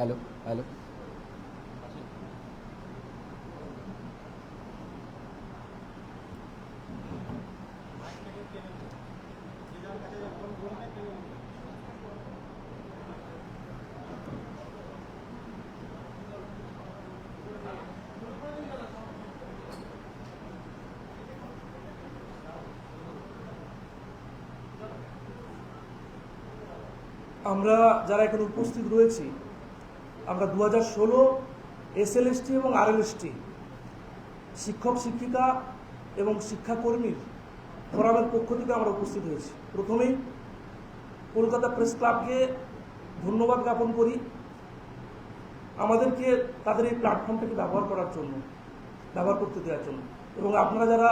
Hello hello আমরা যারা এখানে উপস্থিত রয়েছি, আমরা 2016 এসএলএসটি এবং আরএলএসটি শিক্ষক শিক্ষিকা এবং শিক্ষাকর্মীর ফোরামের পক্ষ থেকে আমরা উপস্থিত হয়েছি। প্রথমেই কলকাতা প্রেস ক্লাবকে ধন্যবাদ জ্ঞাপন করি আমাদেরকে তাদের এই প্ল্যাটফর্মটাকে ব্যবহার করতে দেওয়ার জন্য, এবং আপনারা যারা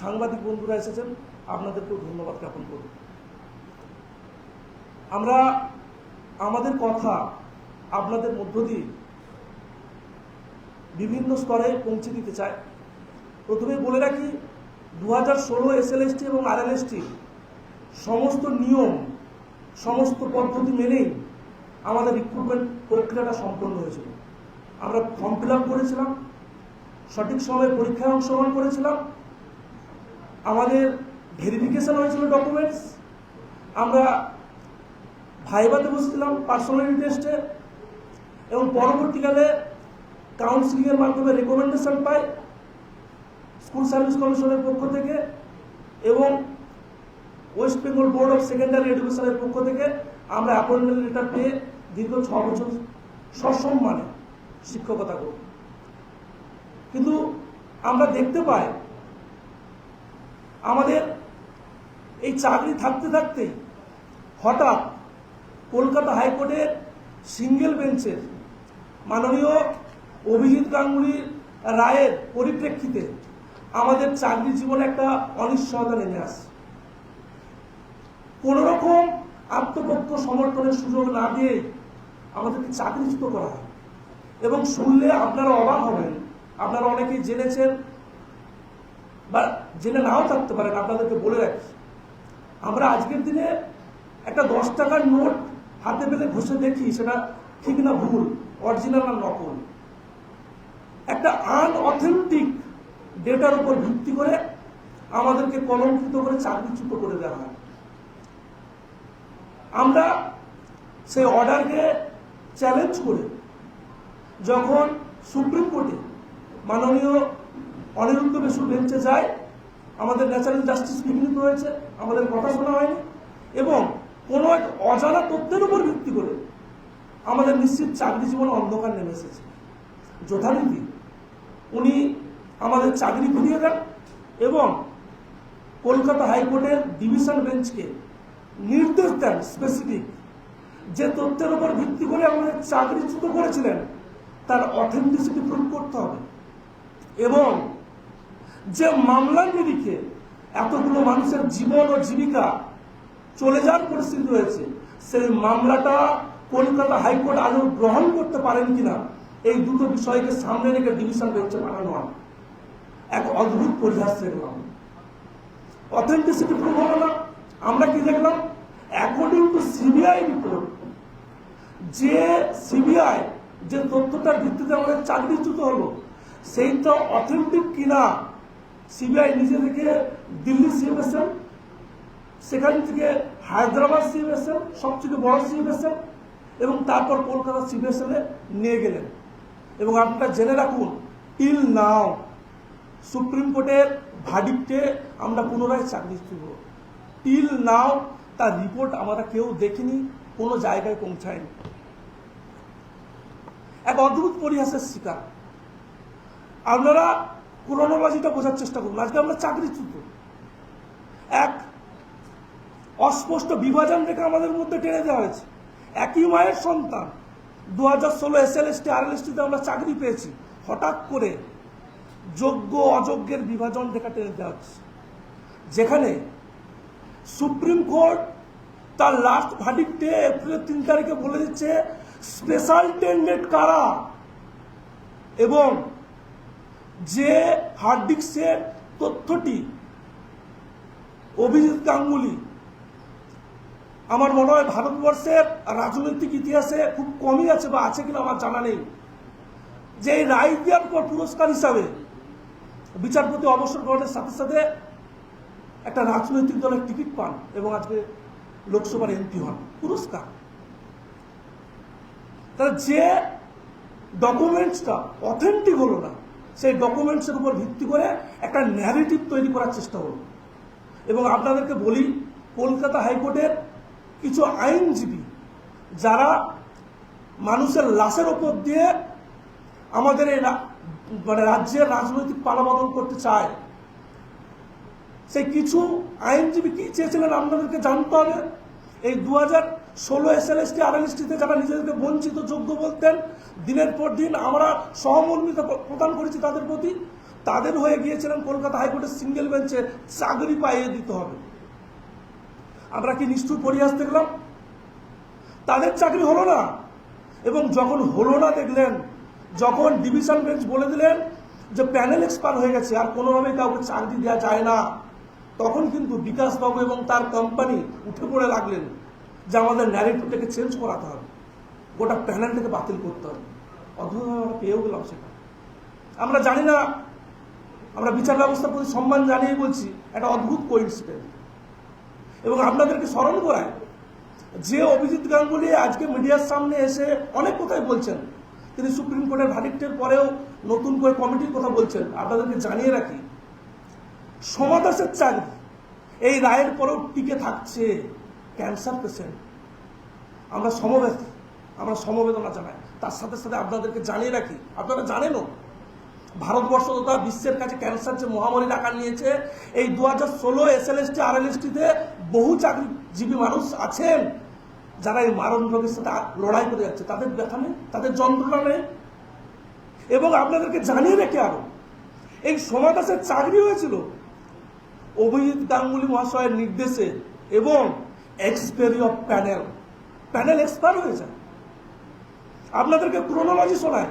সাংবাদিক বন্ধুরা এসেছেন আপনাদেরকেও ধন্যবাদ জ্ঞাপন করি। আমরা আমাদের কথা আপনাদের মধ্য দিয়ে বিভিন্ন স্তরে পৌঁছে দিতে চাই। প্রথমে বলে রাখি, 2016 এসএলএসটি এবং আরএলএসটি সমস্ত নিয়ম সমস্ত পদ্ধতি মেনেই আমাদের রিক্রুটমেন্ট প্রক্রিয়াটা সম্পন্ন হয়েছিল। আমরা ফর্ম ফিল আপ করেছিলাম, সঠিক সময়ে পরীক্ষায় অংশগ্রহণ করেছিলাম, আমাদের ভেরিফিকেশন হয়েছিল ডকুমেন্টস, আমরা ভাইভাতে বসেছিলাম পার্সোনালিটি টেস্টে, এবং পরবর্তীকালে কাউন্সিলিংয়ের মাধ্যমে রেকমেন্ডেশন পাই স্কুল সার্ভিস কমিশনের পক্ষ থেকে এবং West Bengal board of secondary এডুকেশনের পক্ষ থেকে আমরা অ্যাপয়েন্টমেন্ট লেটার পেয়ে দীর্ঘ 6 বছর সসম্মানে শিক্ষকতা করি। কিন্তু আমরা দেখতে পাই আমাদের এই চাকরি থাকতে থাকতেই হঠাৎ কলকাতা হাইকোর্টের সিঙ্গেল বেঞ্চের মাননীয় অভিজিৎ গাঙ্গুলির রায়ের পরিপ্রেক্ষিতে আমাদের চাকরি জীবনে একটা অনিশ্চয়তা নেমে আসে। কোন রকম আত্মপক্ষ সমর্থনের সুযোগ না দিয়ে আমাদেরকে চাকরিচ্যুত করা হয়, এবং শুনলে আপনারা অবাক হবেন, আপনারা অনেকেই জেনেছেন বা জেনে নাও থাকতে পারেন। আপনাদেরকে বলে রাখি, আমরা আজকের দিনে একটা 10 টাকার নোট হাতে পেলে ঘষে দেখি সেটা ঠিক না ভুল, অরিজিনাল না নকল। একটা আনঅথেন্টিক ডেটার উপর ভিত্তি করে আমাদেরকে কলঙ্কিত করে চাকরিচ্যুত করে দেওয়া হয়। আমরা সেই অর্ডারকে চ্যালেঞ্জ করে যখন সুপ্রিম কোর্টে মাননীয় অনিরুদ্ধ বসুর বেঞ্চে যায়, আমাদের ন্যাচারাল জাস্টিস বিঘ্নিত হয়েছে, আমাদের কথা শোনা হয়নি, এবং কোনো এক অজানা তথ্যের উপর ভিত্তি করে আমাদের নিশ্চিত চাকরি জীবনে অন্ধকার নেমে এসেছে। যথারীতি উনি আমাদের চাকরি ফিরিয়ে দেন এবং কলকাতা হাইকোর্টের ডিভিশন বেঞ্চকে নির্দেশ দেন স্পেসিফিক যে তথ্যের উপর ভিত্তি করে আমাদের চাকরিচ্যুত করেছিলেন তার অথেন্টিসিটি প্রুভ করতে হবে, এবং যে মামলার নিরিখে এতগুলো মানুষের জীবন ও জীবিকা চলে যাওয়ার পরিস্থিতি হয়েছে, সেই মামলাটা কলকাতা হাইকোর্ট আদৌ গ্রহণ করতে পারেন কিনা, এই দুটো বিষয়কে সামনে রেখে ডিভিশন বেঞ্চে পাঠানো হয়। এক অদ্ভুত পরিহাস দেখলাম, অথেন্টিসিটি প্রুভ হলো না। আমরা কি দেখলাম, অ্যাকর্ডিং টু সিবিআই রিপোর্ট, যে সিবিআই যে তথ্যটার ভিত্তিতে আমাদের চাকরিচ্যুত হলো সেইটা অথেন্টিক কিনা সিবিআই নিজে থেকে দিল্লি সিএমএসএম, সেখান থেকে হায়দ্রাবাদ সিএমএসএম, সবথেকে বড় সিএমএসএম, এবং তারপর কলকাতা সিবিএসএম নিয়ে গেলেন। এবং আপনারা জেনে রাখুন, টিল নাও সুপ্রিম কোর্টের ভার্ডিক্টে আমরা পুনরায় চাকরিচ্যুত, টিল নাও তার রিপোর্ট আমরা কেউ দেখিনি, কোনো জায়গায় পৌঁছায়নি। এক অদ্ভুত পরিহাসের শিকার। আপনারা ক্রোনোলজিটা বোঝার চেষ্টা করুন। আজকে আমরা চাকরিচ্যুত, এক অস্পষ্ট বিভাজন রেখে আমাদের মধ্যে টেনে দেওয়া হয়েছে। একই মায়ের সন্তান, 2016 এসএলএসটি আরএলএসটিতে আমরা চাকরি পেয়েছি, হঠাৎ করে যোগ্য অযোগ্যের বিভাজন রেখা টেনে দেওয়া হচ্ছে, যেখানে সুপ্রিম কোর্ট তার লাস্ট ভার্ডিক্টে এপ্রিল 3 তারিখে বলে দিচ্ছে স্পেশাল টেন্ডেড কারা, এবং যে হার্ড ডিস্কের তথ্যটি অভিজিৎ গাঙ্গুলি আমার মনে হয় ভারতবর্ষের রাজনৈতিক ইতিহাসে খুব কমই আছে, বা আছে কিনা আমার জানা নেই, যে এই রায় দেওয়ার পর পুরস্কার হিসাবে বিচারপতি অবসর গ্রহণের সাথে সাথে একটা রাজনৈতিক দলের টিকিট পান এবং আজকে লোকসভার এমপি হন। পুরস্কার। তাহলে যে ডকুমেন্টসটা অথেন্টিক হলো না, সেই ডকুমেন্টসের উপর ভিত্তি করে একটা ন্যারেটিভ তৈরি করার চেষ্টা হলো। এবং আপনাদেরকে বলি, কলকাতা হাইকোর্টের কিছু আইনজীবী যারা মানুষের লাশের ওপর দিয়ে আমাদের এই মানে রাজ্যের রাজনৈতিক পালাবদল করতে চায়, সেই কিছু আইনজীবী কি চেয়েছিলেন আপনাদেরকে জানতে হবে। এই 2016 SLST RLSTতে যারা নিজেদেরকে বঞ্চিত যোগ্য বলতেন, দিনের পর দিন আমরা সহমর্মিতা প্রদান করেছি তাদের প্রতি, তাদের হয়ে গিয়েছিলেন কলকাতা হাইকোর্টের সিঙ্গেল বেঞ্চে চাকরি পাইয়ে দিতে হবে। আমরা কি নিষ্ঠুর পরিহাস দেখলাম? তাদের চাকরি হলো না, এবং যখন হলো না দেখলেন, যখন ডিভিশন বেঞ্চ বলে দিলেন যে প্যানেল এক্সপায়ার হয়ে গেছে আর কোনোভাবেই কাউকে চাকরি দেওয়া যায় না, তখন কিন্তু বিকাশবাবু এবং তার কোম্পানি উঠে পড়ে লাগলেন যে আমাদের ন্যারেটিভটাকে চেঞ্জ করাতে হবে, গোটা প্যানেলটাকে বাতিল করতে হবে। অদ্ভুতভাবে আমরা পেয়েও গেলাম সেটা। আমরা জানি না, আমরা বিচার ব্যবস্থার প্রতি সম্মান জানিয়ে বলছি, একটা অদ্ভুত কোইন্সিডেন্ট। এবং আপনাদেরকে স্মরণ করায় যে অভিজিৎ গাঙ্গুলি আজকে মিডিয়ার সামনে এসে অনেক কথাই বলছেন, তিনি সুপ্রিম কোর্টের ভার্ডিক্টের পরেও নতুন করে কমিটির কথা বলছেন। আপনাদেরকে জানিয়ে রাখি, সোমা দাসের চাকরি এই রায়ের পরেও টিকে থাকছে। ক্যান্সার পেশেন্ট, আমরা সমবেদনা জানাই। তার সাথে সাথে আপনাদেরকে জানিয়ে রাখি, আপনারা জানেনও, ভারতবর্ষ তথা বিশ্বের কাছে ক্যান্সার যে মহামারীর আকার নিয়েছে, এই 2016 SLST RLSTতে বহু চাকরিজীবী মানুষ আছেন যারা এই মারণ রোগের সাথে লড়াই করে যাচ্ছে। তাদের ব্যথা নেই, তাদের যন্ত্রণা নেই। এবং আপনাদেরকে জানিয়ে রেখে আরো, এই সোমা দাসের চাকরি হয়েছিল অভিজিৎ গাঙ্গুলি মহাশয়ের নির্দেশে, এবং এক্সপায়ারি অফ প্যানেল এক্সপায়ার হয়ে যায়। আপনাদেরকে ক্রোনোলজি শোনায়,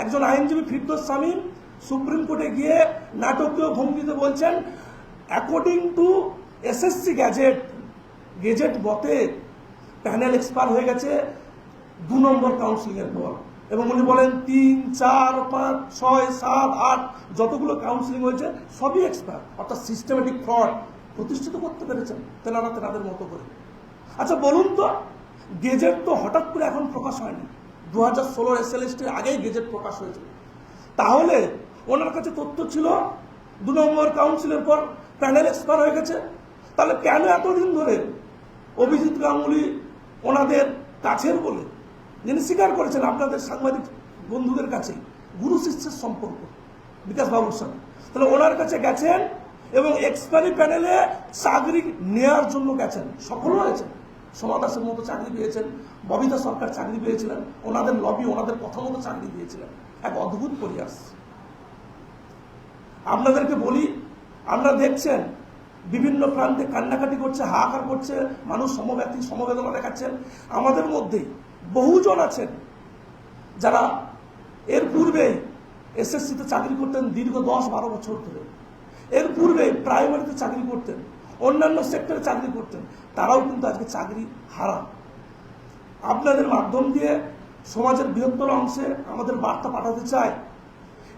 একজন আইনজীবী ফিরদৌস শামীম সুপ্রিম কোর্টে গিয়ে নাটকীয় ভঙ্গিতে বলছেন, অ্যাকর্ডিং টু SSC গেজেট মতে প্যানেল এক্সপায়ার হয়ে গেছে 2 নম্বর কাউন্সিলিংয়ের পর। এবং উনি বলেন 3, 4, 5, 6, 7, 8 যতগুলো কাউন্সিলিং হয়েছে সবই এক্সপায়ার। অর্থাৎ সিস্টেমেটিক ফ্রড প্রতিষ্ঠিত করতে পেরেছেন তেনাদের মতো করে। আচ্ছা বলুন তো, গেজেট তো হঠাৎ করে এখন প্রকাশ হয়নি, 2016 SLSTর আগেই গেজেট প্রকাশ হয়েছিল। তাহলে ওনার কাছে তথ্য ছিল 2 নম্বর কাউন্সিলের পর প্যানেল এক্সপায়ার হয়ে গেছে। তাহলে কেন এতদিন ধরে অভিজিৎ গাঙ্গুলি ওনাদের কাছের বলে, যিনি স্বীকার করেছেন আপনাদের সাংবাদিক বন্ধুদের কাছে, গুরু শিষ্যের সম্পর্ক বিকাশ বাবুর সাথে, তাহলে ওনার কাছে গেছেন এবং এক্সপায়ারি প্যানেলে চাকরি নেওয়ার জন্য গেছেন, সফল হয়েছেন। সোমা দাসের মতো চাকরি পেয়েছেন, ববিতা সরকার চাকরি পেয়েছিলেন, ওনাদের লবি ওনাদের কথা মতো চাকরি দিয়েছিলেন। এক অদ্ভুত পরিহাস। আপনাদেরকে বলি, আপনারা দেখছেন বিভিন্ন প্রান্তে কান্নাকাটি করছে, হাহাকার করছে মানুষ, সমবেদনা দেখাচ্ছেন। আমাদের মধ্যেই বহুজন আছেন যারা এর পূর্বেই SSCতে চাকরি করতেন দীর্ঘ 10-12 বছর ধরে, এর পূর্বে প্রাইমারিতে চাকরি করতেন, অন্যান্য সেক্টরে চাকরি করতেন, তারাও কিন্তু আজকে চাকরি হারা। আপনাদের মাধ্যম দিয়ে সমাজের বৃহত্তর অংশে আমাদের বার্তা পাঠাতে চাই,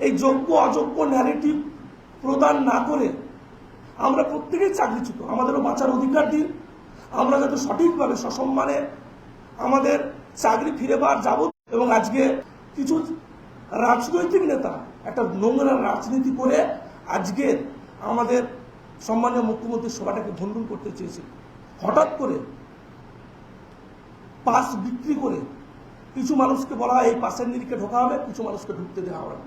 এই যোগ্য অযোগ্য ন্যারেটিভ প্রদান না করে আমরা প্রত্যেকেই চাকরিচ্যুত, আমাদেরও বাঁচার অধিকার দিন। আমরা যাতে সঠিকভাবে সসম্মানে আমাদের চাকরি ফিরে পাওয়ার যাব। এবং আজকে কিছু রাজনৈতিক নেতা একটা নোংরা রাজনীতি করে আজকে আমাদের সম্মানীয় মুখ্যমন্ত্রীর সভাটাকে ভণ্ডুল করতে চেয়েছিল। হঠাৎ করে পাস বিক্রি করে কিছু মানুষকে বলা হয় এই পাসের নিরিখে ঢোকা হবে, কিছু মানুষকে ঢুকতে দেওয়া হবে।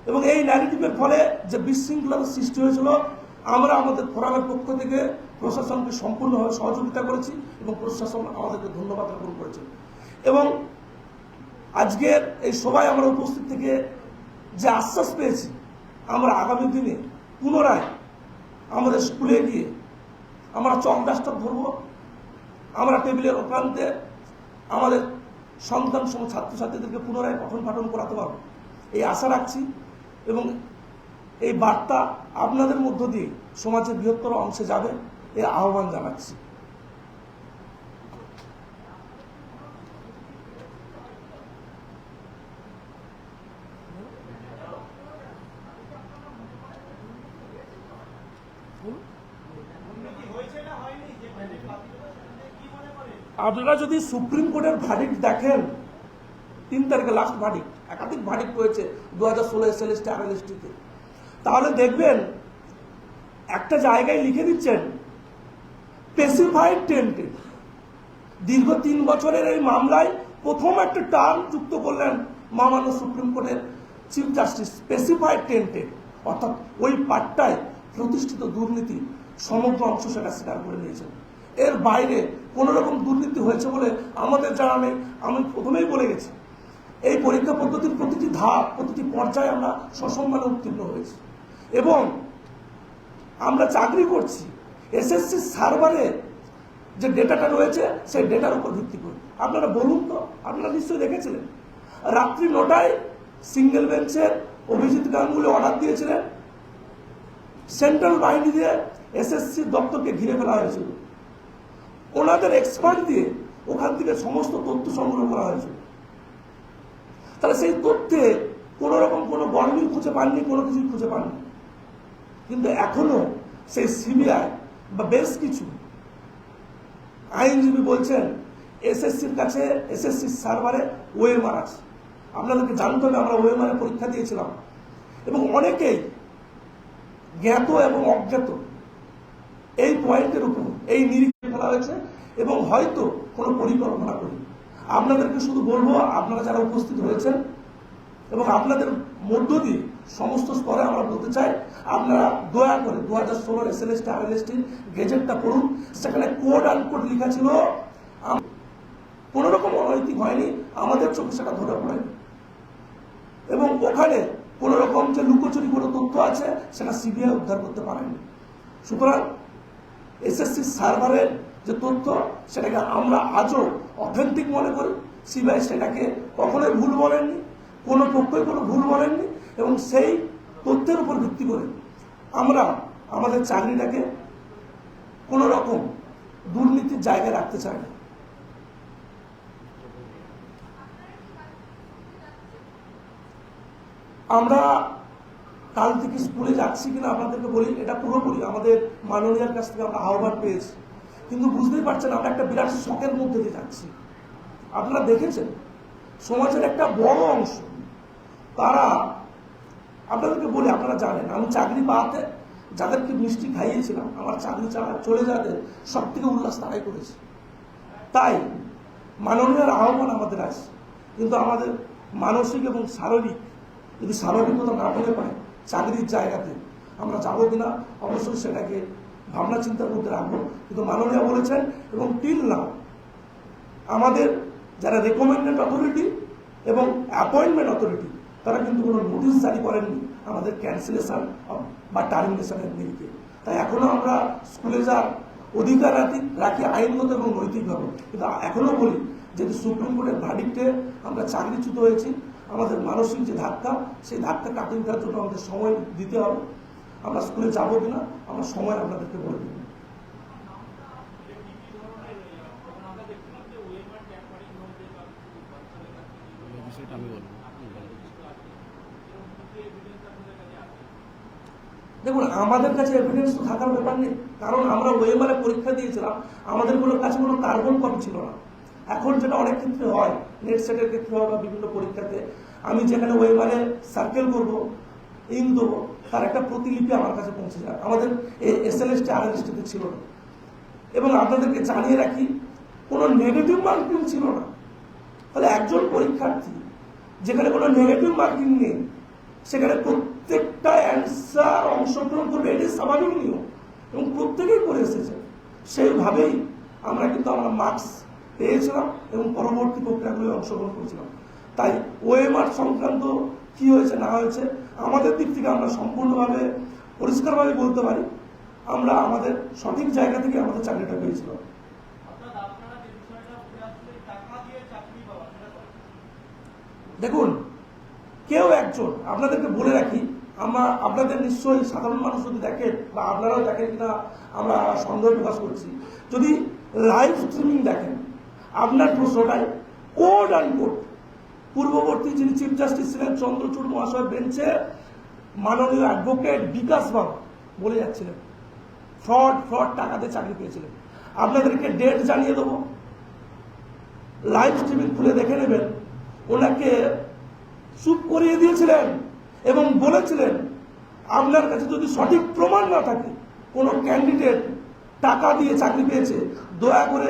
এবং এই ন্যারেটিভের ফলে যে বিশৃঙ্খলার সৃষ্টি হয়েছিল, আমরা আমাদের ফোরামের পক্ষ থেকে প্রশাসনকে সম্পূর্ণভাবে সহযোগিতা করেছি এবং প্রশাসন আমাদেরকে ধন্যবাদ জ্ঞাপন করেছে। এবং আজকের এই সভায় আমরা উপস্থিত থেকে যে আশ্বাস পেয়েছি, আমরা আগামী দিনে পুনরায় আমাদের স্কুলে গিয়ে আমরা চক ডাস্টার ধরব, আমরা টেবিলের ওখানতে আমাদের সন্তান সম ছাত্রছাত্রীদেরকে পুনরায় পঠন পাঠন করাতে পারব, এই আশা রাখছি। এবং এই বার্তা আপনাদের মধ্য দিয়ে সমাজের বৃহত্তর অংশে যাবে, এই আহ্বান জানাচ্ছি। আপনারা যদি সুপ্রিম কোর্টের ভার্ডিক্ট দেখেন, 3 তারিখে লাস্ট ভার্ডিক্ট, একাধিক ভার্ডিক্ট হয়েছে 2016 এসএলএসটি আরএলএসটিতে, তাহলে দেখবেন একটা জায়গায় লিখে দিচ্ছেন স্পেসিফাইড টেন্টেড। দীর্ঘ 3 বছরের এই মামলায় প্রথম একটা টার্ম যুক্ত করলেন মহামান্য সুপ্রিম কোর্টের চিফ জাস্টিস, স্পেসিফাইড টেন্টেড, অর্থাৎ ওই পার্টটায় প্রতিষ্ঠিত দুর্নীতি সমগ্র অংশ সেটা স্বীকার করে নিয়েছেন। এর বাইরে কোন রকম দুর্নীতি হয়েছে বলে আমাদের জানা নেই। আমি প্রথমেই বলে গেছি, এই পরীক্ষা পদ্ধতির প্রতিটি ধাপ, প্রতিটি পর্যায়ে আমরা সসম্মানে উত্তীর্ণ হয়েছি এবং আমরা চাকরি করছি এসএসসি সার্ভারে যে ডেটাটা রয়েছে সেই ডেটার উপর ভিত্তি করে। আপনারা বলুন তো, আপনারা নিশ্চয়ই দেখেছিলেন রাত্রি 9টায় সিঙ্গেল বেঞ্চের অভিজিৎ গাঙ্গুলি অর্ডার দিয়েছিলেন, সেন্ট্রাল বাহিনী দিয়ে এসএসসি দপ্তরকে ঘিরে ফেলা হয়েছিল, ওনাদের এক্সপার্ট দিয়ে ওখান থেকে সমস্ত তথ্য সংগ্রহ করা হয়েছিল। তাহলে সেই তথ্যে কোন রকম কোনো গরমিল খুঁজে পাননি, কোনো কিছুই খুঁজে পাননি। কিন্তু এখনো সেই সিবিআই বা বেশ কিছু আইনজীবী বলছেন এসএসসির কাছে, এসএসসির সার্ভারে ওএমআর আছে। আপনাদেরকে জানতে হবে, আমরা ওএমআর পরীক্ষা দিয়েছিলাম এবং অনেকেই জ্ঞাত এবং অজ্ঞাত এই পয়েন্টের উপর এই নিরীক্ষে ফেলা হয়েছে এবং হয়তো কোনো পরিকল্পনা করি। আপনাদেরকে শুধু বলবো, আপনারা যারা উপস্থিত হয়েছেন এবং আপনাদের মধ্য দিয়ে সমস্ত স্তরে আমরা বলতে চাই, আপনারা দয়া করে 2016 এসএলএসটি আরএলএসটি গেজেটটা পড়ুন। সেখানে কোড আনকোড লেখা ছিল, কোন রকম অনৈতিক হয়নি, আমাদের চোখে সেটা ধরে পড়েনি এবং ওখানে কোন রকম যে লুকোচুরি কোনো তথ্য আছে সেটা সিবিআই উদ্ধার করতে পারেনি। সুতরাং এসএসসি সার্ভারের যে তথ্য সেটাকে আমরা আজও অথেন্টিক মনে করি। সিবিআই সেটাকে কখনোই ভুল বলেননি, কোনো পক্ষই কোনো ভুল বলেননি এবং সেই তথ্যের উপর ভিত্তি করে আমরা আমাদের চাকরিটাকে কোনো রকম দুর্নীতির জায়গায় রাখতে চাই না। আমরা কাল থেকে স্কুলে যাচ্ছি কিনা আপনাদেরকে বলি, এটা পুরোপুরি আমাদের মাননীয়ার কাছ থেকে আমরা আহ্বান পেয়েছি, কিন্তু বুঝতেই পারছেন আমরা একটা বিরাট শকের মধ্যে দিয়ে যাচ্ছি। আপনারা দেখেছেন সমাজের একটা বড় অংশ, তারা, আপনাদেরকে বলি, আপনারা জানেন আমি চাকরি পাওয়াতে যাদেরকে মিষ্টি খাইয়েছিলাম, আমার চাকরি চলে যাতে সব থেকে উল্লাস তারাই করেছে। তাই মাননীয়ার আহ্বান আমাদের আছে, কিন্তু আমাদের মানসিক এবং শারীরিক, যদি স্বাভাবিকতা না পেলে পাই চাকরির জায়গাতে আমরা যাবো কিনা অবশ্যই সেটাকে ভাবনা চিন্তার মধ্যে রাখবো। কিন্তু মাননীয় বলেছেন এবং টিল নাও আমাদের যারা রেকমেন্ডেড অথরিটি এবং অ্যাপয়েন্টমেন্ট অথরিটি তারা কিন্তু কোনো নোটিশ জারি করেননি আমাদের ক্যান্সেলেশন বা টার্মিনেশনের নিরিখে। তাই এখনো আমরা স্কুলে যাওয়ার অধিকার রাখি আইনগত এবং নৈতিকভাবে, কিন্তু এখনো বলি যদি সুপ্রিম কোর্টের ভার্ডিক্টে আমরা চাকরিচ্যুত হয়েছি, আমাদের মানসিক যে ধাক্কা, সেই ধাক্কা কাটিয়ে দেওয়ার জন্য আমাদের সময় দিতে হবে। আমরা স্কুলে যাবো কিনা আমরা সময় আপনাদেরকে বলে দেব। দেখুন আমাদের কাছে এভিডেন্স তো থাকার ব্যাপার নেই, কারণ আমরা ওএমআর পরীক্ষা দিয়েছিলাম, আমাদের কোনো কাছে কোনো কার্বন কপি ছিল না। এখন যেটা অনেক ক্ষেত্রে হয়, নেট সেটের ক্ষেত্রে হয় বা বিভিন্ন পরীক্ষাতে, আমি যেখানে ওএমআর সার্কেল করবো, ইন দেবো, তার একটা প্রতিলিপি আমার কাছে পৌঁছে যায়। আমাদের এসএলএসটি আরএলএসটিতে ছিল না। এবং আপনাদেরকে জানিয়ে রাখি কোনো নেগেটিভ মার্কিং ছিল না। তাহলে একজন পরীক্ষার্থী যেখানে কোনো নেগেটিভ মার্কিং নেই সেখানে প্রত্যেকটা অ্যান্সার অংশগ্রহণ করবে, এটি স্বাভাবিক নিয়ম এবং প্রত্যেকেই করে এসেছে। সেইভাবেই আমরা কিন্তু আমরা মার্কস পেয়েছিলাম এবং পরবর্তী প্রক্রিয়াগুলো অংশগ্রহণ করেছিলাম। তাই ওএমআর সংক্রান্ত কি হয়েছে না হয়েছে আমাদের দিক থেকে আমরা সম্পূর্ণভাবে পরিষ্কারভাবে বলতে পারি, আমরা আমাদের সঠিক জায়গা থেকে আমাদের চাকরিটা পেয়েছিলাম। দেখুন কেউ একজন, আপনাদেরকে বলে রাখি, আমরা আপনাদের নিশ্চয়ই সাধারণ মানুষ যদি দেখেন বা আপনারাও দেখেন কিনা আমরা সন্দেহ প্রকাশ করছি, যদি লাইভ স্ট্রিমিং দেখেন আপনার প্রশ্নটাই কোড আনকোড পূর্ববর্তী যিনি চিফ জাস্টিস ছিলেন চন্দ্রচূড় মহাশয় বেঞ্চে মাননীয় অ্যাডভোকেট বিকাশ বাবু বলে যাচ্ছিলেন ফ্রড টাকা দিয়ে চাকরি পেয়েছিলেন। আপনাদেরকে ডেট জানিয়ে দেবো, লাইভ স্ট্রিমিং খুলে দেখে নেবেন, ওনাকে চুপ করিয়ে দিয়েছিলেন এবং বলেছিলেন আপনার কাছে যদি সঠিক প্রমাণ না থাকে কোনো ক্যান্ডিডেট টাকা দিয়ে চাকরি পেয়েছে, দয়া করে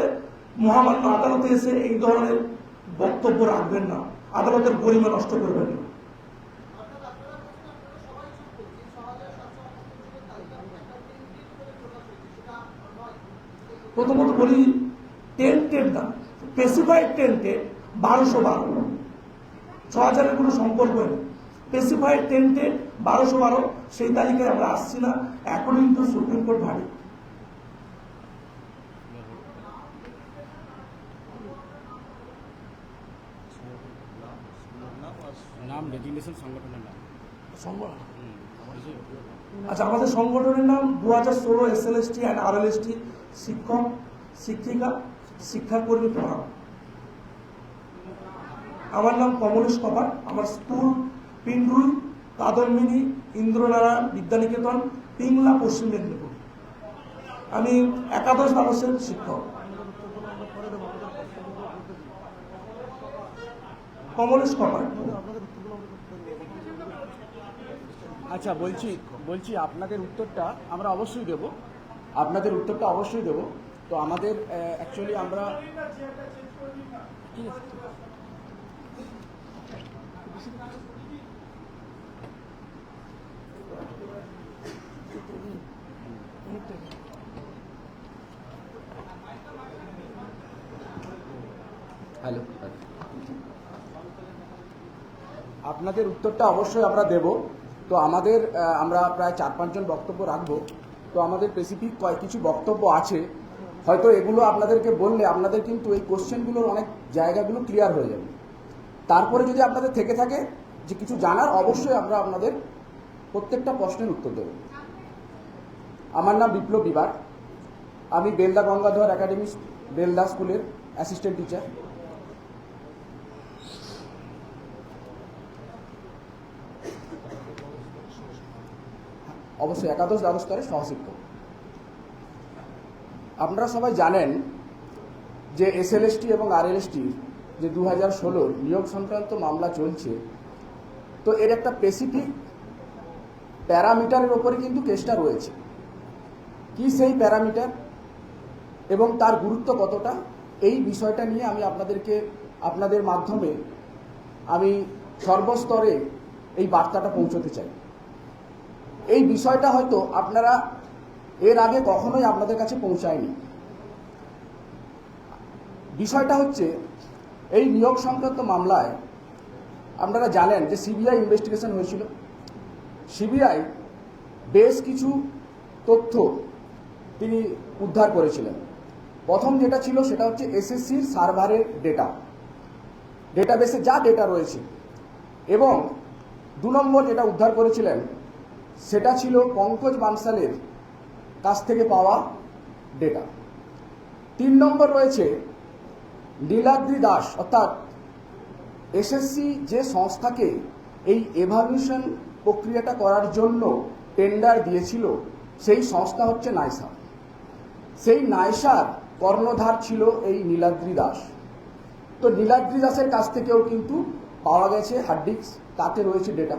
মহামান্য আদালতে এসে এই ধরনের বক্তব্য রাখবেন না, আদালতের গরিমা নষ্ট করবেন না। প্রথমত বলি, টেন্টেড না, স্পেসিফাইড টেন্টেড 1212, 6000-এর কোনো সম্পর্ক নেই। স্পেসিফাইড টেন্টেড 1212, সেই তালিকায় আমরা আসছি না, according to supreme court verdict. নাম রেজিগনেশন সংগঠনের নাম আচ্ছা, আমাদের সংগঠনের নাম 2016 SLST অ্যান্ড RLST শিক্ষক শিক্ষিকা শিক্ষাকর্মী ফোরাম। আমার নাম কমলেশ কপাট, আমার স্কুল পিন্ডুই কাদম্বিনী ইন্দ্রনারায়ণ বিদ্যানিকেতন, পিংলা, পশ্চিম মেদিনীপুর। আমি একাদশ দ্বাদশের শিক্ষক। কমলেশ কপাট। আচ্ছা, বলছি আপনাদের উত্তরটা আমরা অবশ্যই দেব, আপনাদের উত্তরটা অবশ্যই দেব। তো আমাদের অ্যাকচুয়ালি আমরা ঠিক আছে। হ্যালো, আপনাদের উত্তরটা অবশ্যই আমরা দেব। তো আমরা প্রায় 4-5 জন বক্তব্য রাখবো। তো আমাদের স্পেসিফিক কিছু বক্তব্য আছে, হয়তো এগুলো আপনাদেরকে বললে আপনাদের কিন্তু এই কোশ্চেনগুলোর অনেক জায়গাগুলো ক্লিয়ার হয়ে যাবে। তারপরে যদি আপনাদের থেকে থাকে যে কিছু জানার, অবশ্যই আমরা আপনাদের প্রত্যেকটা প্রশ্নের উত্তর দেব। আমার নাম বিপ্লব বিবার, আমি বেলদা গঙ্গাধর একাডেমি বেলদা স্কুলের অ্যাসিস্ট্যান্ট টিচার। অবশ্যই একাদশ দ্বাদশ স্তরের সহশিক্ষক। আপনারা সবাই জানেন যে SLST এবং RLST যে 2016 নিয়োগ সংক্রান্ত মামলা চলছে, তো এর একটা স্পেসিফিক প্যারামিটারের ওপরে কিন্তু কেসটা রয়েছে। কি সেই প্যারামিটার এবং তার গুরুত্ব কতটা, এই বিষয়টা নিয়ে আমি আপনাদের মাধ্যমে আমি সর্বস্তরে এই বার্তাটা পৌঁছতে চাই। এই বিষয়টা হয়তো আপনারা এর আগে কখনোই আপনাদের কাছে পৌঁছায়নি। বিষয়টা হচ্ছে, এই নিয়োগ সংক্রান্ত মামলায় আপনারা জানেন যে CBI ইনভেস্টিগেশন হয়েছিল। CBI বেশ কিছু তথ্য তিনি উদ্ধার করেছিলেন। প্রথম যেটা ছিল সেটা হচ্ছে SSCর সার্ভারের ডেটাবেসে যা ডেটা রয়েছে, এবং 2 নম্বর যেটা উদ্ধার করেছিলেন সেটা ছিল পঙ্কজ বানসালের কাছ থেকে পাওয়া ডেটা। 3 নম্বর রয়েছে নীলাদ্রি দাস, অর্থাৎ SSC যে সংস্থাকে এই এভালুয়েশন প্রক্রিয়াটা করার জন্য টেন্ডার দিয়েছিল, সেই সংস্থা হচ্ছে নাইসা। সেই নাইসার কর্ণধার ছিল এই নীলাদ্রি দাস। তো নীলাদ্রি দাসের কাছ থেকেও কিন্তু পাওয়া গেছে হার্ড ডিস্ক, তাতে রয়েছে ডেটা।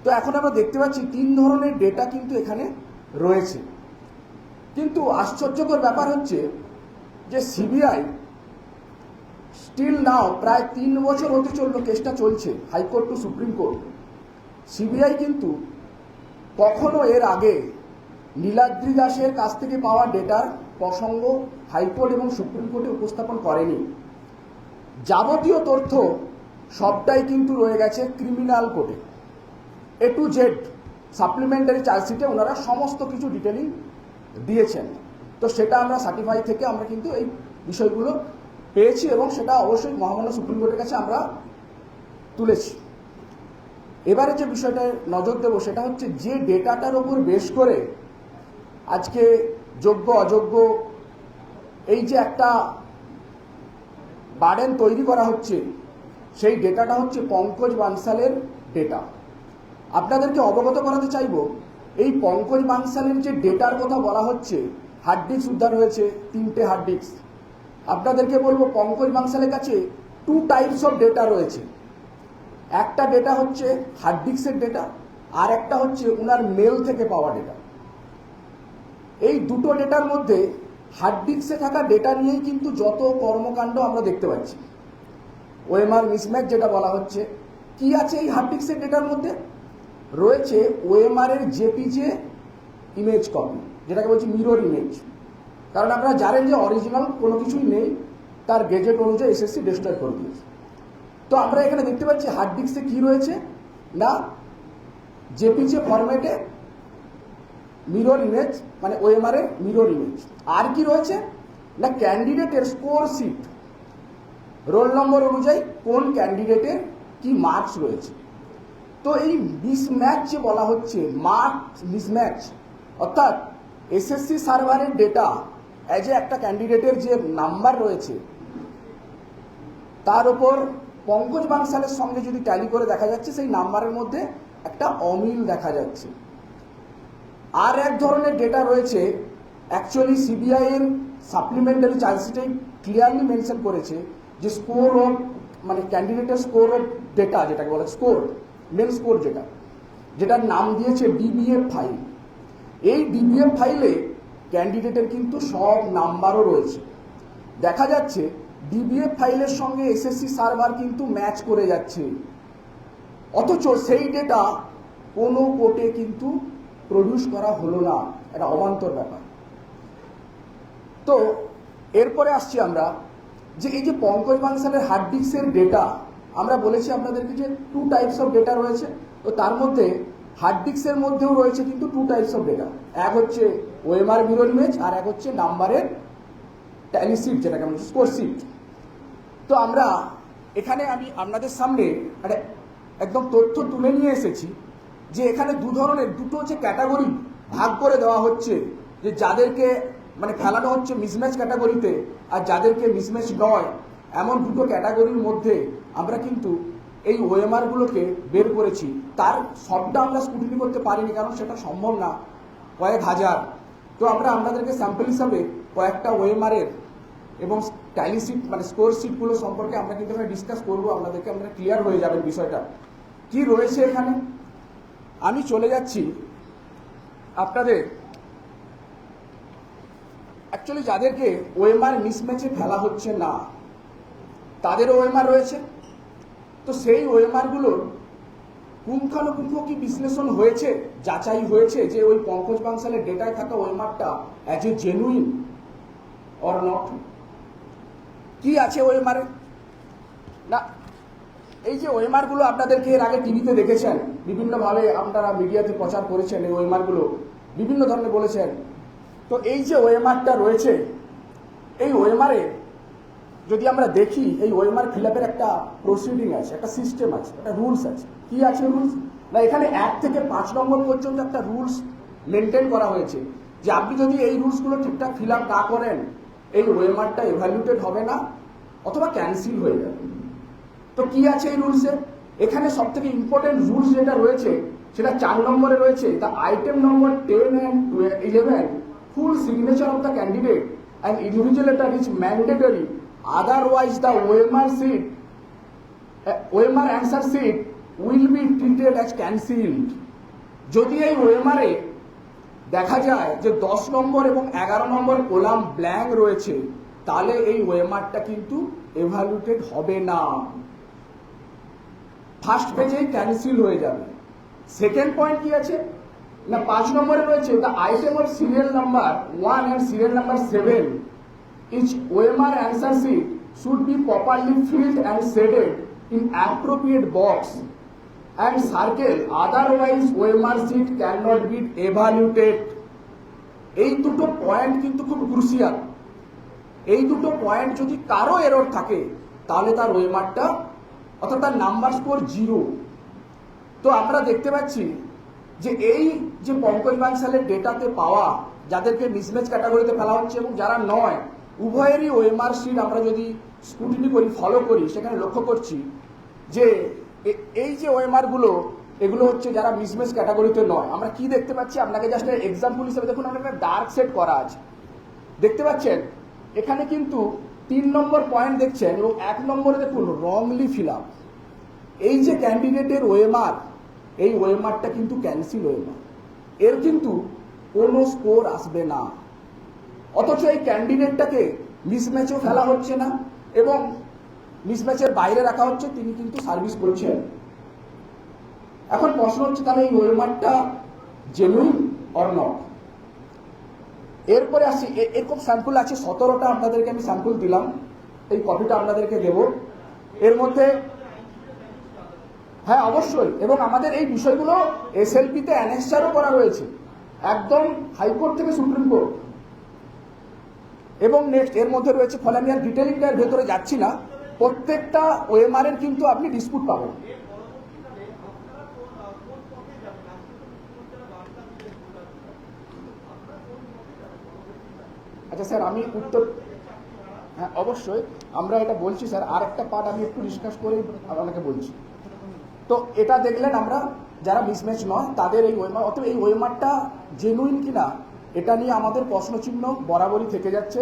তো এখন আমরা দেখতে পাচ্ছি 3 ধরনের ডেটা কিন্তু এখানে রয়েছে। কিন্তু আশ্চর্যকর ব্যাপার হচ্ছে যে CBI স্টিল নাও প্রায় 3 বছর হতে চলল, কেসটা চলছে high court to supreme court. CBI কিন্তু কখনো এর আগে নীলাদ্রি দাসের কাছ থেকে পাওয়া ডেটার প্রসঙ্গ হাইকোর্ট এবং সুপ্রিম কোর্টে উপস্থাপন করেনি। যাবতীয় তথ্য সবটাই কিন্তু রয়ে গেছে ক্রিমিনাল কোর্টে। A to Z সাপ্লিমেন্টারি চার্জশিটে ওনারা সমস্ত কিছু ডিটেলিং দিয়েছেন। তো সেটা আমরা সার্টিফাই থেকে আমরা কিন্তু এই বিষয়গুলো পেয়েছি, এবং সেটা অবশ্যই মহামান্য সুপ্রিম কোর্টের কাছে আমরা তুলেছি। এবারে যে বিষয়টায় নজর দেব সেটা হচ্ছে, যে ডেটাটার ওপর বেশ করে আজকে যোগ্য অযোগ্য এই যে একটা বার্ডেন তৈরি করা হচ্ছে, সেই ডেটাটা হচ্ছে পঙ্কজ বানসালের ডেটা। আপনাদেরকে অবগত করাতে চাইব, এই পঙ্কজ বানসালের যে ডেটার কথা বলা হচ্ছে, হার্ড ডিস্ক উদ্ধার হয়েছে 3টে হার্ড ডিস্ক, আপনাদেরকে বলবো পঙ্কজ বানসালের কাছে 2 টাইপস অফ ডেটা রয়েছে। একটা ডেটা হচ্ছে হার্ড ডিস্কের ডেটা, আর একটা হচ্ছে ওনার মেল থেকে পাওয়া ডেটা। এই দুটো ডেটার মধ্যে হার্ড ডিস্কে থাকা ডেটা নিয়েই কিন্তু যত কর্মকাণ্ড আমরা দেখতে পাচ্ছি। ওএমআর মিসম্যাচ যেটা বলা হচ্ছে, কি আছে এই হার্ড ডিস্কের ডেটার মধ্যে? রয়েছে ওএমআর এর জেপিজে ইমেজ কপি, যেটাকে বলছি মিরর ইমেজ। কারণ আপনারা জানেন যে অরিজিনাল কোনো কিছুই নেই, তার গেজেট অনুযায়ী এসএসসি ডিস্ট্রয় করে দিয়েছে। তো আমরা এখানে দেখতে পাচ্ছি হার্ড ডিস্কে কি রয়েছে না, জেপিজে ফরম্যাটে মিরর ইমেজ, মানে ওএমআর এর মিরর ইমেজ। আর কি রয়েছে না, ক্যান্ডিডেটের স্কোর শিট, রোল নম্বর অনুযায়ী কোন ক্যান্ডিডেটের কি মার্কস রয়েছে। তো এই মিসম্যাচ যে বলা হচ্ছে, মার্কস মিসম্যাচ, অর্থাৎ এসএসসি সার্ভারের ডেটা অ্যাজ এ একটা ক্যান্ডিডেটের যে নাম্বার রয়েছে তার উপর পঙ্কজ বানসালের সঙ্গে যদি ট্যালি করে দেখা যাচ্ছে, সেই নাম্বারের মধ্যে একটা অমিল দেখা যাচ্ছে। আর এক ধরনের ডেটা রয়েছে, অ্যাকচুয়ালি সিবিআই এর সাপ্লিমেন্টারি চার্জশিটে ক্লিয়ারলি মেনশন করেছে যে স্কোর অফ, মানে ক্যান্ডিডেটের স্কোর অফ ডেটা, যেটাকে বলে স্কোর, মেন স্কোর, যেটার নাম দিয়েছে ডিবিএফ ফাইল। এই ডিবিএফ ফাইলে ক্যান্ডিডেটের কিন্তু সব নাম্বারও রয়েছে। দেখা যাচ্ছে ডিবিএফ ফাইলের সঙ্গে এসএসসি সার্ভার কিন্তু ম্যাচ করে যাচ্ছে, অথচ সেই ডেটা কোনো কোর্টে কিন্তু প্রডিউস করা হলো না। এটা অবান্তর ব্যাপার। তো এরপরে আসছি আমরা যে এই যে পঙ্কজ বানসালের হার্ড ডিস্কের ডেটা, আমরা বলেছি আপনাদেরকে যে 2 টাইপস অফ ডেটা রয়েছে। তো তার মধ্যে হার্ড ডিস্কের মধ্যেও রয়েছে কিন্তু 2 টাইপস অফ ডেটা। এক হচ্ছে ওএমআর মিরর ইমেজ, আর এক হচ্ছে নাম্বারের ট্যালি শিট, যেটাকে আমরা স্কোর শিট। তো আমরা এখানে আমি আপনাদের সামনে একটা একদম তথ্য তুলে নিয়ে এসেছি যে এখানে দুটো যে ক্যাটাগরি ভাগ করে দেওয়া হচ্ছে, যে যাদেরকে মানে ফেলানো হচ্ছে মিসম্যাচ ক্যাটাগরিতে আর যাদেরকে মিসম্যাচ নয়, এমন দুটো ক্যাটাগরির মধ্যে আমরা কিন্তু এই ওএমআর গুলোকে বের করেছি। তার সবটা আমরা স্ক্রুটিনি করতে পারিনি, কারণ সেটা সম্ভব না, কয়েক হাজার। তো আমরা আপনাদেরকে স্যাম্পল হিসাবে কয়েকটা ওএমআর এর এবং ট্যালি শিট, মানে স্কোর শিটগুলো সম্পর্কে আমরা কিন্তু এখানে ডিসকাস করবো। আপনাদেরকে আমরা ক্লিয়ার হয়ে যাবে বিষয়টা কি রয়েছে এখানে। আমি চলে যাচ্ছি আপনাদের, অ্যাকচুয়ালি যাদেরকে ওএমআর মিসম্যাচে ফেলা হচ্ছে না তাদের ওএমআর রয়েছে। তো সেই ওএমআর গুলোর পুঙ্খানুপুঙ্খ কি বিশ্লেষণ হয়েছে, যাচাই হয়েছে যে ওই পঙ্কজ বানসালের ডেটায় থাকা ওএমআরটা as a genuine or not. কি আছে ওএমআরে না, এই যে ওএমআর গুলো আপনাদেরকে এর আগে টিভিতে দেখেছেন, বিভিন্নভাবে আপনারা মিডিয়াতে প্রচার করেছেন, এই ওএমআর গুলো বিভিন্ন ধরনের বলেছেন। তো এই যে ওএমআরটা রয়েছে, এই ওএমআরে যদি আমরা দেখি, এই ওএমআর ফিলআপের একটা প্রসিডিং আছে, একটা সিস্টেম আছে, একটা রুলস আছে। কি আছে রুলস না, এখানে 1 থেকে 5 নম্বর পর্যন্ত একটা রুলস মেনটেন করা হয়েছে, যে আপনি যদি এই রুলসগুলো ঠিকঠাক ফিল আপ না করেন, এই ওএমআরটা এভালুয়েটেড হবে না অথবা ক্যান্সেল হয়ে যাবে। তো কি আছে এই রুলসে? এখানে সব থেকে ইম্পর্টেন্ট রুলস যেটা রয়েছে সেটা 4 নম্বরে রয়েছে, the item number 10 and 11, full signature of the candidate and individual letter is mandatory, otherwise the OMR answer sheet will be treated as cancelled. যদি এই ওএমআরে দেখা যায় যে 10 নম্বর এবং 11 নম্বর কলাম ব্ল্যাঙ্ক রয়েছে, তাহলে এই ওএমআরটা কিন্তু এভালুয়েটেড হবে না, ফার্স্ট পেজেই ক্যান্সেল হয়ে যাবে। সেকেন্ড পয়েন্ট কি আছে না, 5 নম্বরে রয়েছে, the item of serial number 1 and serial number 7 each OMR answer sheet should be properly filled and shaded in appropriate box and circle, otherwise OMR sheet cannot be evaluated. এই দুটো point কিন্তু খুব crucial. এই দুটো point যদি কারো error থাকে তাহলে তার ওএমআরটা অর্থাৎ তার নাম্বার স্কোর 0। তো আমরা দেখতে পাচ্ছি যে এই যে পঙ্কজ বানসালের ডেটাতে পাওয়া যাদেরকে মিসম্যাচ ক্যাটাগরিতে ফেলা হচ্ছে এবং যারা নয়, উভয়েরই ওএমআর শিট আমরা যদি স্ক্রুটিনি করি, ফলো করি, সেখানে লক্ষ্য করছি যে এই যে ওএমআর গুলো, এগুলো হচ্ছে যারা মিসম্যাচ ক্যাটাগরিতে নয়। আমরা কি দেখতে পাচ্ছি, আপনাকে জাস্ট এক্সাম্পল হিসেবে দেখুন, আমরা একটা ডার্ক সেট করা আছে, দেখতে পাচ্ছেন এখানে কিন্তু 3 নম্বর পয়েন্ট দেখছেন এবং 1 নম্বরে দেখুন রংলি ফিল আপ। এই যে ক্যান্ডিডেটের ওএমআর, এই ওএমআরটা কিন্তু ক্যান্সেল ওএমআর, এর কিন্তু কোনো স্কোর আসবে না। অথচ এই ক্যান্ডিডেটটাকে মিসম্যাচও ফেলা হচ্ছে না এবং মিসম্যাচের বাইরে রাখা হচ্ছে, তিনি কিন্তু সার্ভিস করছেন। এখন প্রশ্ন হচ্ছে তাহলে এই ওএমআরটা জেনুইন অর নট। এরপরে আসি, এরকম স্যাম্পল আছে 17টা, আপনাদেরকে আমি স্যাম্পল দিলাম, এই কপিটা আপনাদেরকে দেব। এর মধ্যে হ্যাঁ অবশ্যই, এবং আমাদের এই বিষয়গুলো এসএলপিতে অ্যানেক্সারও করা রয়েছে, একদম হাইকোর্ট থেকে সুপ্রিম কোর্ট। এবং নেক্সট এর মধ্যে রয়েছে, ফলে আমি আর ডিটেলিংটার ভেতরে যাচ্ছি না, প্রত্যেকটা ওএমআর এর কিন্তু আপনি ডিসপুট পাবেন। আচ্ছা স্যার, আমি উত্তর, হ্যাঁ অবশ্যই আমরা এটা বলছি স্যার, আর একটা পার্ট আমি একটু ডিসকাস করে আপনাকে বলছি। তো এটা দেখলেন আমরা যারা মিসম্যাচ নয় তাদের এই ওএমআর, অথবা এই ওএমআরটা জেনুইন কিনা এটা নিয়ে আমাদের প্রশ্নচিহ্ন বরাবরই থেকে যাচ্ছে।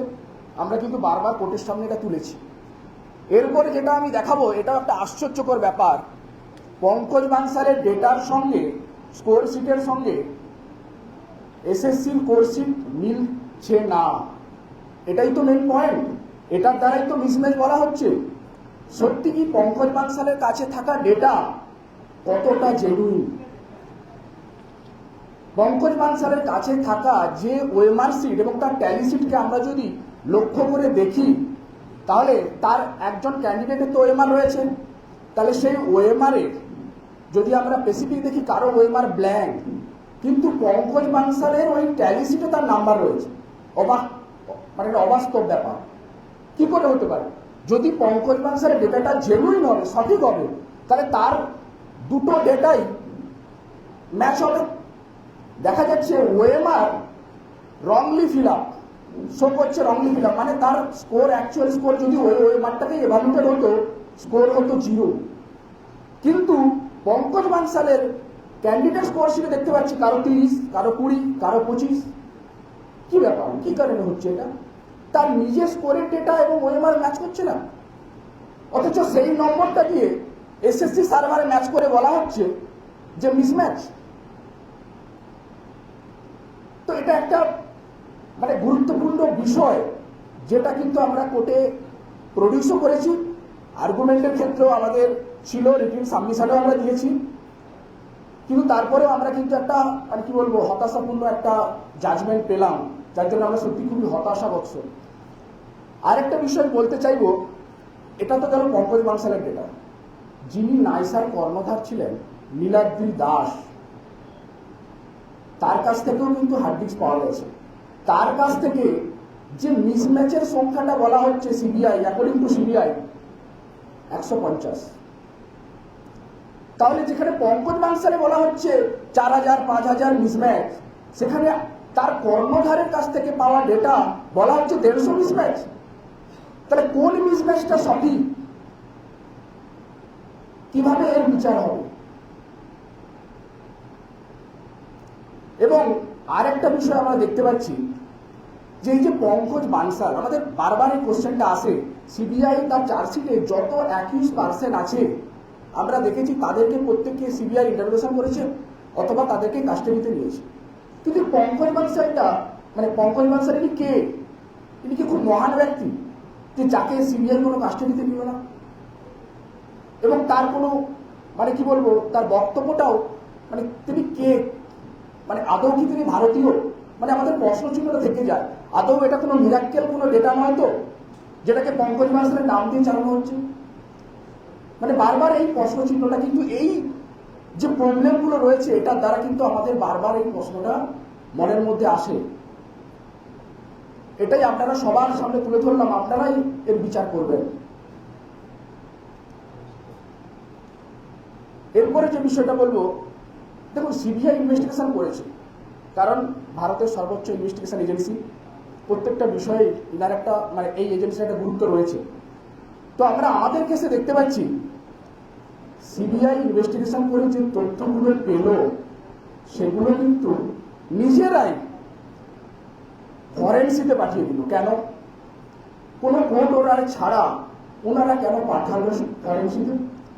আমরা কিন্তু বারবার কোর্টের সামনে এটা তুলেছি। এরপরে যেটা আমি দেখাবো, এটাও একটা আশ্চর্যকর ব্যাপার, পঙ্কজ বানসালের ডেটার সঙ্গে, স্কোর শিটের সঙ্গে এসএসসির কোর শিট মিলছে না। এটাই তো মেইন পয়েন্ট, এটার দ্বারাই তো মিসম্যাচ বলা হচ্ছে। সত্যি কি পঙ্কজ বানসালের কাছে থাকা ডেটা কতটা জেনুইন? পঙ্কজ বানসালের কাছে থাকা যে ওএমআর শিট এবং তার ট্যালি শিটকে আমরা যদি লক্ষ্য করে দেখি, তাহলে তার একজন ক্যান্ডিডেটের তো ওএমআর রয়েছে, তাহলে সেই ওএমআর এর যদি আমরা স্পেসিফিক দেখি, কারো ওএমআর ব্ল্যাঙ্ক, কিন্তু পঙ্কজ বানসালের ওই ট্যালি শিটে তার নাম্বার রয়েছে। মানে একটা অবাস্তব ব্যাপার। কি করে হতে পারে? যদি পঙ্কজ বানসালের ডেটাটা জেনুইন হবে, সঠিক হবে, তাহলে তার দুটো ডেটাই ম্যাচ হবে। দেখা যাচ্ছে OMR wrongly fill up show করছে, রংলি ফিল আপ মানে তার স্কোর, অ্যাকচুয়াল স্কোর যদি ওই ওএমআরটাকে এভালুয়েটেড হতো, স্কোর হতো 0। কিন্তু পঙ্কজ বানসালের ক্যান্ডিডেট স্কোর শিটে দেখতে পাচ্ছি কারো 30, কারো 20, কারো 25। কি ব্যাপার, কি কারণে হচ্ছে এটা? তার নিজের স্কোরের ডেটা এবং ওএমআর ম্যাচ করছে না, অথচ সেই নম্বরটা দিয়ে এসএসসি সার্ভারে ম্যাচ করে বলা হচ্ছে যে মিসম্যাচ। তো এটা একটা মানে গুরুত্বপূর্ণ বিষয়, যেটা কিন্তু আমরা কোর্টে প্রডিউসও করেছি, আর্গুমেন্টের ক্ষেত্রেও আমাদের ছিল, রিটিন সাবমিশনেও আমরা দিয়েছি। কিন্তু তারপরেও আমরা কিন্তু একটা মানে কি বলবো, হতাশাপূর্ণ একটা জাজমেন্ট পেলাম, যার জন্য আমরা সত্যি খুবই হতাশাগ্রস্ত। আরেকটা বিষয় বলতে চাইবো, এটা তো গেল পঙ্কজ বানসালের ডেটা। যিনি নাইসার কর্ণধার ছিলেন নীলাদ্রি দাস, তার কাছ থেকেও কিন্তু হার্ড ডিস্ক পাওয়া গেছে। তার কাছ থেকে যে মিসম্যাচের সংখ্যাটা বলা হচ্ছে সিবিআই, অ্যাকর্ডিং টু সিবিআই 150। তাহলে যেখানে পঙ্কজ বানসালে বলা হচ্ছে 4000 5000 মিসম্যাচ, সেখানে তার কর্ণধারের কাছ থেকে পাওয়া ডেটা বলা হচ্ছে 150 মিসম্যাচ। তাহলে কোন মিসম্যাচটা সঠিক? কিভাবে এর বিচার হবে? এবং আরেকটা বিষয় আমরা দেখতে পাচ্ছি যে এই যে পঙ্কজ বানসাল, আমাদের বারবার এই কোশ্চেনটা আসে, সিবিআই তার চার্জশিটে যত অ্যাকিউজ পার্সন আছে আমরা দেখেছি তাদেরকে প্রত্যেককে সিবিআই ইন্টারোগেশন করেছে অথবা তাদেরকে কাস্টাডিতে নিয়েছে। কিন্তু পঙ্কজ বানসালটা, মানে পঙ্কজ বানসাল ইনি কে? ইনি কি খুব মহান ব্যক্তি যে যাকে সিবিআই কোনো কাস্টাডিতে নিল না? এবং তার কোনো মানে কি বলবো, তার বক্তব্যটাও মানে তিনি কে, মানে আদৌ কি তিনি ভারতীয়? মানে আমাদের প্রশ্ন চিহ্নটা থেকে যায়, আদৌ এটা কোনো মিরাক্কেল কোনো ডেটা নয় তো, যেটাকে পঙ্কজ বানসালের নাম দিয়ে চালানো হচ্ছে? মানে বারবার এই প্রশ্ন চিহ্নটা কিন্তু, এই যে প্রবলেমগুলো রয়েছে এটার দ্বারা কিন্তু আমাদের বারবার এই প্রশ্নটা মনের মধ্যে আসে। এটাই আপনারা সবার সামনে তুলে ধরলাম, আপনারাই এর বিচার করবেন। এরপরে যে বিষয়টা বলবো, দেখুন সিবিআই ইনভেস্টিগেশন করেছে, কারণ ভারতের সর্বোচ্চ ইনভেস্টিগেশন এজেন্সি, প্রত্যেকটা বিষয়ে ইনার একটা মানে এই এজেন্সির একটা গুরুত্ব রয়েছে। তো আমরা আমাদের কেসে দেখতে পাচ্ছি সিবিআই ইনভেস্টিগেশন করে যে তথ্যগুলো পেল সেগুলো কিন্তু নিজেরাই ফরেন্সিতে পাঠিয়ে দিল। কেন? কোনো কোর্ট অর্ডার ছাড়া ওনারা কেন পাঠালো ফরেন্সিকে?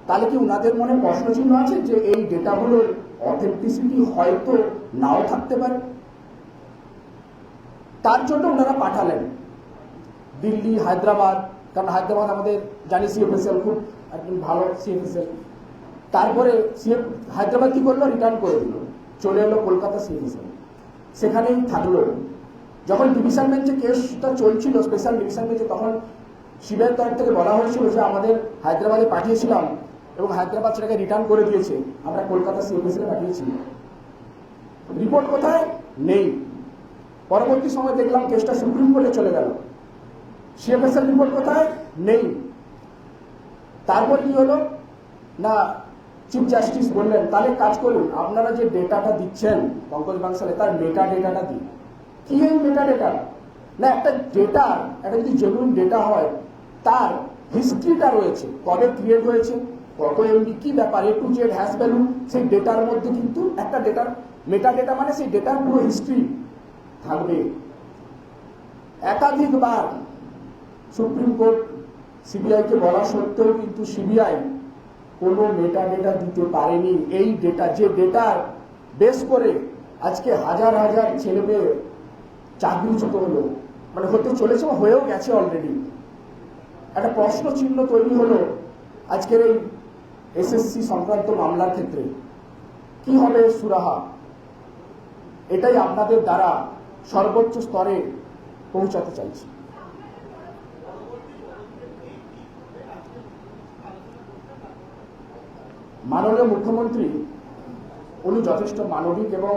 তাহলে কি ওনাদের মনে প্রশ্ন চিহ্ন আছে যে এই ডেটাগুলোর অথেন্টিসিটি হয়তো নাও থাকতে পারে? তার জন্য ওনারা পাঠালেন দিল্লি, হায়দ্রাবাদ, কারণ হায়দ্রাবাদ আমাদের জানি সিএফএসএল খুব একদম ভালো সিএফএসএল। তারপরে হায়দ্রাবাদ কি করলো, রিটার্ন করে দিল, চলে এলো কলকাতা সিএফএসএল, সেখানেই থাকলো। যখন ডিভিশন বেঞ্চে কেসটা চলছিল, স্পেশাল ডিভিশন বেঞ্চে, তখন সিবিআইয়ের তরফ থেকে বলা হয়েছিল যে আমাদের হায়দ্রাবাদে পাঠিয়েছিলাম এবং হায়দ্রাবাদ সেটাকে রিটার্ন করে দিয়েছে, আমরা কলকাতা সিএফএসএল পাঠিয়েছি। রিপোর্ট কোথায়? নেই। পরবর্তী সময় দেখলাম কেসটা সুপ্রিম কোর্টে চলে গেল, সিএফএসএল রিপোর্ট কোথায়? নেই। তারপর কি হলো না, চিফ জাস্টিস বললেন তাহলে কাজ করুন, আপনারা যে ডেটাটা দিচ্ছেন পঙ্কজ বানসালে, তার মেটা ডেটাটা দিন। কি এই মেটা ডেটা? না, একটা ডেটা, একটা যদি জেনুইন ডেটা হয় তার হিস্ট্রিটা রয়েছে, কবে ক্রিয়েট হয়েছে, কত এমবি, কি ব্যাপার, এ টু জেড হ্যাশ ভ্যালু সেই ডেটার মধ্যে কিন্তু একটা ডেটার মেটা ডেটা মানে সেই ডেটার পুরো হিস্ট্রি থাকবে। একাধিকবার সুপ্রিম কোর্ট সিবিআইকে বলা সত্ত্বেও কিন্তু সিবিআই কোনো মেটা ডেটা দিতে পারেনি। এই ডেটা, যে ডেটার বেস করে আজকে হাজার হাজার ছেলে মেয়ে চাকরিচ্যুত হলো, মানে হতে চলেছে, হয়েও গেছে অলরেডি। একটা প্রশ্ন চিহ্ন তৈরি হলো আজকের এই এসএসসি সংক্রান্ত মামলার ক্ষেত্রে। কি হবে সুরাহা? এটাই আপনাদের দ্বারা সর্বোচ্চ স্তরে পৌঁছাতে চাইছি। মাননীয় মুখ্যমন্ত্রী উনি যথেষ্ট মানবিক এবং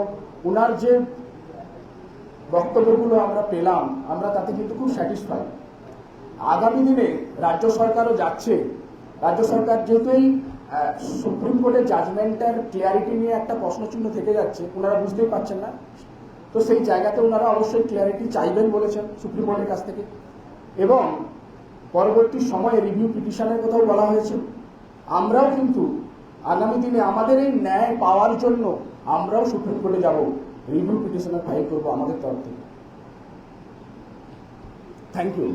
ওনার যে বক্তব্যগুলো আমরা পেলাম, আমরা তাতে কিন্তু খুব স্যাটিসফাই। আগামী দিনে রাজ্য সরকারও যাচ্ছে, রাজ্য সরকার যেহেতু এই সুপ্রিম কোর্টের জাজমেন্টের ক্লিয়ারিটি নিয়ে একটা প্রশ্নচিহ্ন থেকে যাচ্ছে, ওনারা বুঝতেই পারছেন না, তো সেই জায়গাতে ওনারা অবশ্যই ক্লিয়ারিটি চাইবেন বলেছেন সুপ্রিম কোর্টের কাছ থেকে। এবং পরবর্তী সময়ে রিভিউ পিটিশনের কথাও বলা হয়েছে। আমরাও কিন্তু আগামী দিনে আমাদের এই ন্যায় পাওয়ার জন্য আমরাও সুপ্রিম কোর্টে যাব, রিভিউ পিটিশনের ফাইল করবো আমাদের তরফ থেকে। Thank you.